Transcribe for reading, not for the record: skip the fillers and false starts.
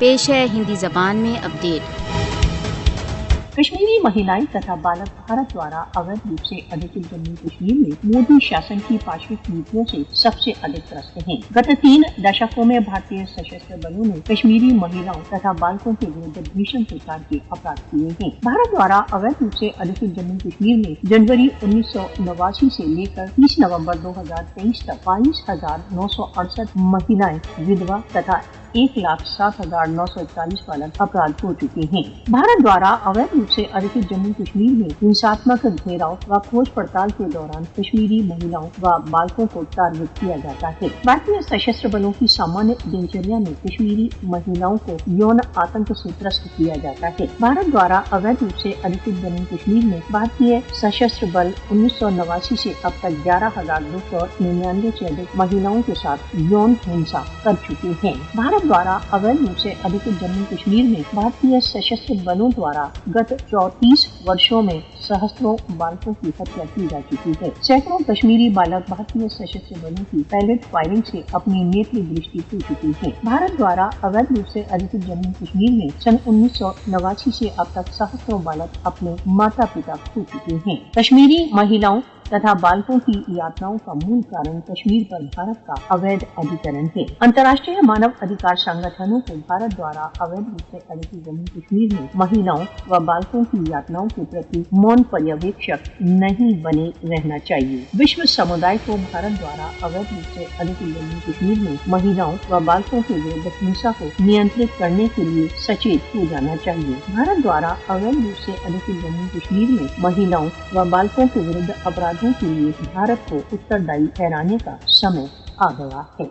پیش ہے ہندی زبان میں اپڈیٹ۔ کشمیری مہیلائیں تथा बालक भारत द्वारा अवैध रूप से अधिकृत जम्मू कश्मीर में मोदी शासन की पाशविक नीतियों से सबसे अधिक त्रस्त हैं। गत 3 दशकों में भारतीय सशस्त्र बलों ने कश्मीरी महिलाओं तथा बालकों के विरुद्ध भीषण प्रकार के अपराध किए हैं। भारत द्वारा अवैध रूप से अधिकृत जम्मू कश्मीर में जनवरी 1989 से लेकर 30 नवंबर 2023 तक 22,968 महिलाएं विधवा तथा 1,07,941 बालक अपराध हो चुके हैं। भारत द्वारा अवैध रूप से अधिकृत जम्मू कश्मीर में हिंसात्मक घेराव व खोज पड़ताल के दौरान कश्मीरी महिलाओं व बालकों को टारगेट किया जाता है। भारतीय सशस्त्र बलों की सामान्य दिनचर्या में कश्मीरी महिलाओं को यौन आतंक से त्रस्त किया जाता है। भारत द्वारा अवैध रूप से अधिकृत जम्मू कश्मीर में भारतीय सशस्त्र बल 1989 से अब तक 11,299 से अधिक महिलाओं के साथ यौन हिंसा कर चुके हैं। भारत द्वारा अवैध रूप से अधिकृत जम्मू कश्मीर में भारतीय सशस्त्र बलों द्वारा गत 34 वर्षों में सहस्त्रों बालकों की हत्या की जा चुकी है। सैकड़ों कश्मीरी बालक भारतीय सशस्त्र बलों की पैलेट फायरिंग से अपनी नेत्र दृष्टि खो चुकी है। भारत द्वारा अवैध रूप से अधिकृत जम्मू कश्मीर में सन 1989 से अब तक सहस्त्रों बालक अपने माता पिता खो चुके हैं। कश्मीरी महिलाओं तथा बालकों की यातनाओं का मूल कारण कश्मीर पर भारत का अवैध अधिकरण है। अंतर्राष्ट्रीय मानव अधिकार संगठनों को भारत द्वारा अवैध रूप से अधिकृत जम्मू कश्मीर में महिलाओं व बालकों की यातनाओं के प्रति मौन पर्यवेक्षक नहीं बने रहना चाहिए। विश्व समुदाय को भारत द्वारा अवैध रूप से अधिकृत जम्मू कश्मीर में महिलाओं व बालकों के विरुद्ध हिंसा को नियंत्रित करने के लिए सचेत हो जाना चाहिए। भारत द्वारा अवैध रूप से अधिकृत जम्मू कश्मीर में महिलाओं व बालकों के विरुद्ध अपराध के लिए भारत को उत्तरदायी ठहराने का समय आ गया है।